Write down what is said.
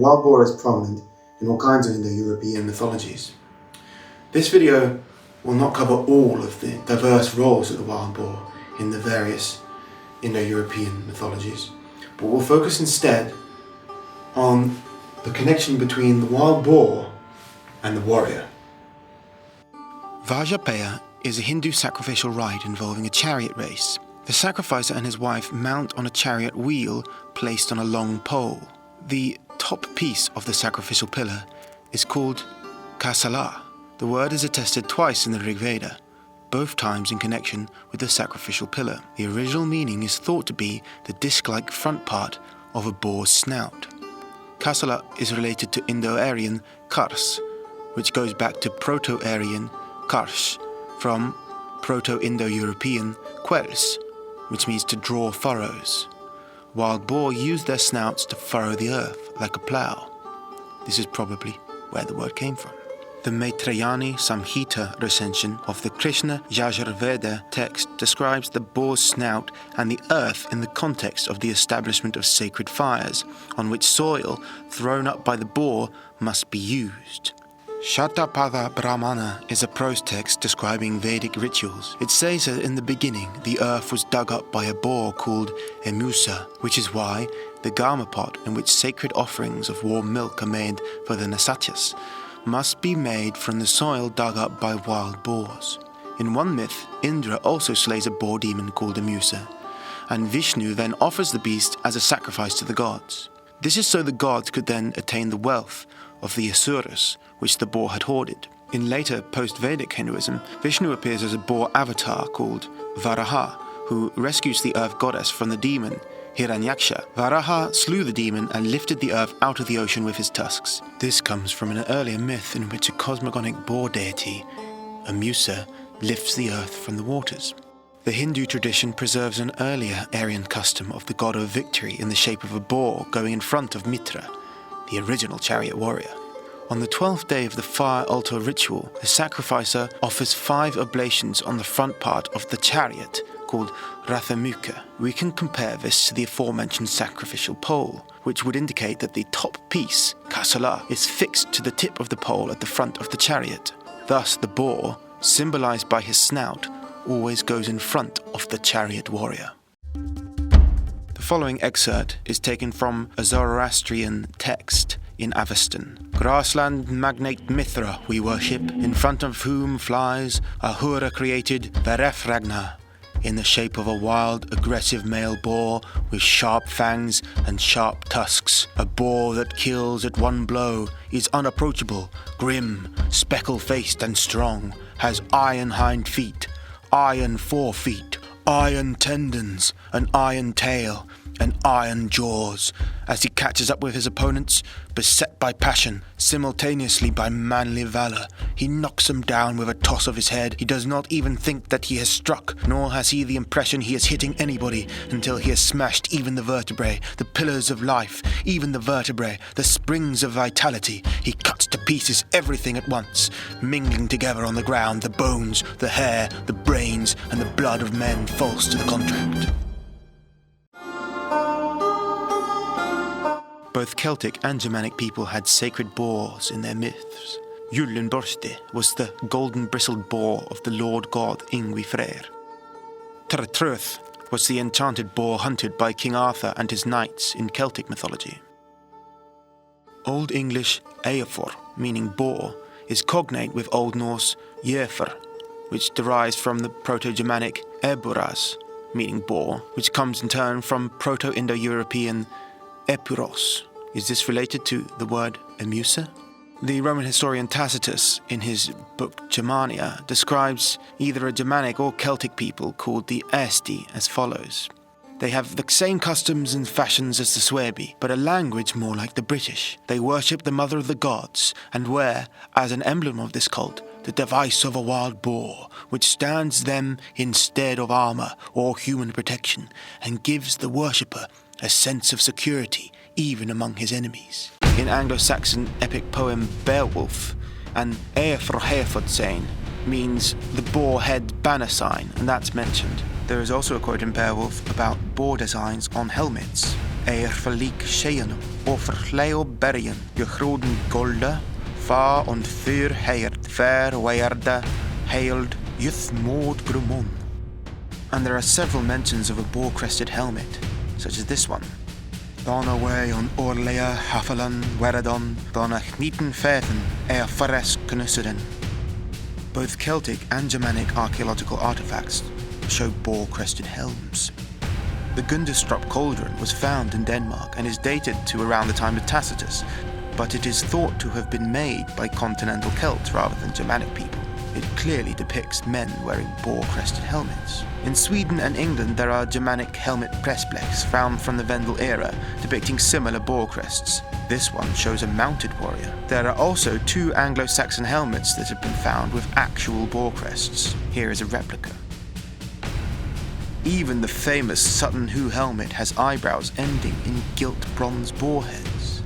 wild boar is prominent in all kinds of Indo-European mythologies. This video will not cover all of the diverse roles of the wild boar in the various Indo-European mythologies, but we'll focus instead on the connection between the wild boar and the warrior. Vajapeya is a Hindu sacrificial rite involving a chariot race. The sacrificer and his wife mount on a chariot wheel placed on a long pole. The top piece of the sacrificial pillar is called casala. The word is attested twice in the Rig Veda, both times in connection with the sacrificial pillar. The original meaning is thought to be the disc-like front part of a boar's snout. Casala is related to Indo-Aryan kars, which goes back to proto-Aryan kars, from proto-indo-European quels, which means to draw furrows. Wild boar use their snouts to furrow the earth like a plough. This is probably where the word came from. The Maitrayani Samhita recension of the Krishna Yajurveda text describes the boar's snout and the earth in the context of the establishment of sacred fires, on which soil thrown up by the boar must be used. Shatapada Brahmana is a prose text describing Vedic rituals. It says that in the beginning the earth was dug up by a boar called Emusa, which is why the garma pot in which sacred offerings of warm milk are made for the Nasatyas must be made from the soil dug up by wild boars. In one myth, Indra also slays a boar demon called Emusa, and Vishnu then offers the beast as a sacrifice to the gods. This is so the gods could then attain the wealth of the Asuras, which the boar had hoarded. In later post-Vedic Hinduism, Vishnu appears as a boar avatar called Varaha, who rescues the earth goddess from the demon Hiranyaksha. Varaha slew the demon and lifted the earth out of the ocean with his tusks. This comes from an earlier myth in which a cosmogonic boar deity, Emusa, lifts the earth from the waters. The Hindu tradition preserves an earlier Aryan custom of the god of victory in the shape of a boar going in front of Mitra, the original chariot warrior. On the 12th day of the fire altar ritual, the sacrificer offers 5 oblations on the front part of the chariot, called Rathamukha. We can compare this to the aforementioned sacrificial pole, which would indicate that the top piece, casala, is fixed to the tip of the pole at the front of the chariot. Thus, the boar, symbolized by his snout, always goes in front of the chariot warrior. The following excerpt is taken from a Zoroastrian text in Avestan. Grassland magnate Mitra we worship, in front of whom flies Ahura created Verefragna, in the shape of a wild, aggressive male boar with sharp fangs and sharp tusks. A boar that kills at one blow, is unapproachable, grim, speckle-faced and strong, has iron hind feet, iron forefeet, iron tendons, an iron tail, and iron jaws. As he catches up with his opponents, beset by passion, simultaneously by manly valor, he knocks them down with a toss of his head. He does not even think that he has struck, nor has he the impression he is hitting anybody, until he has smashed even the vertebrae, the pillars of life, even the vertebrae, the springs of vitality. He cuts to pieces everything at once, mingling together on the ground the bones, the hair, the brains, and the blood of men false to the contract. Both Celtic and Germanic people had sacred boars in their myths. Gullinbursti was the golden bristled boar of the Lord God Ingui Frey. Truth was the enchanted boar hunted by King Arthur and his knights in Celtic mythology. Old English eofor, meaning boar, is cognate with Old Norse eofor, which derives from the Proto-Germanic eburas, meaning boar, which comes in turn from Proto-Indo-European epuros. Is this related to the word Emusa? The Roman historian Tacitus, in his book Germania, describes either a Germanic or Celtic people called the Esti as follows. They have the same customs and fashions as the Suebi, but a language more like the British. They worship the mother of the gods, and wear, as an emblem of this cult, the device of a wild boar, which stands them instead of armor or human protection, and gives the worshipper a sense of security even among his enemies. In Anglo-Saxon epic poem Beowulf, an eoforhéafodsegn means the boar head banner sign, and that's mentioned. There is also a quote in Beowulf about boar designs on helmets. eoforhéafodsegn offerleo gegroden golde, fa und für heirt verweerde hailed youthmod grumon. And there are several mentions of a boar-crested helmet, such as this one. Donna way on Orlea Hafalan Weradon, Donna Kneten Fethen, Forest Knusuden. Both Celtic and Germanic archaeological artifacts show boar-crested helms. The Gullinbursti cauldron was found in Denmark and is dated to around the time of Tacitus, but it is thought to have been made by continental Celts rather than Germanic people. It clearly depicts men wearing boar-crested helmets. In Sweden and England there are Germanic helmet pressblecks found from the Vendel era depicting similar boar crests. This one shows a mounted warrior. There are also 2 anglo-saxon helmets that have been found with actual boar crests. Here is a replica. Even the famous Sutton Hoo helmet has eyebrows ending in gilt bronze boar heads.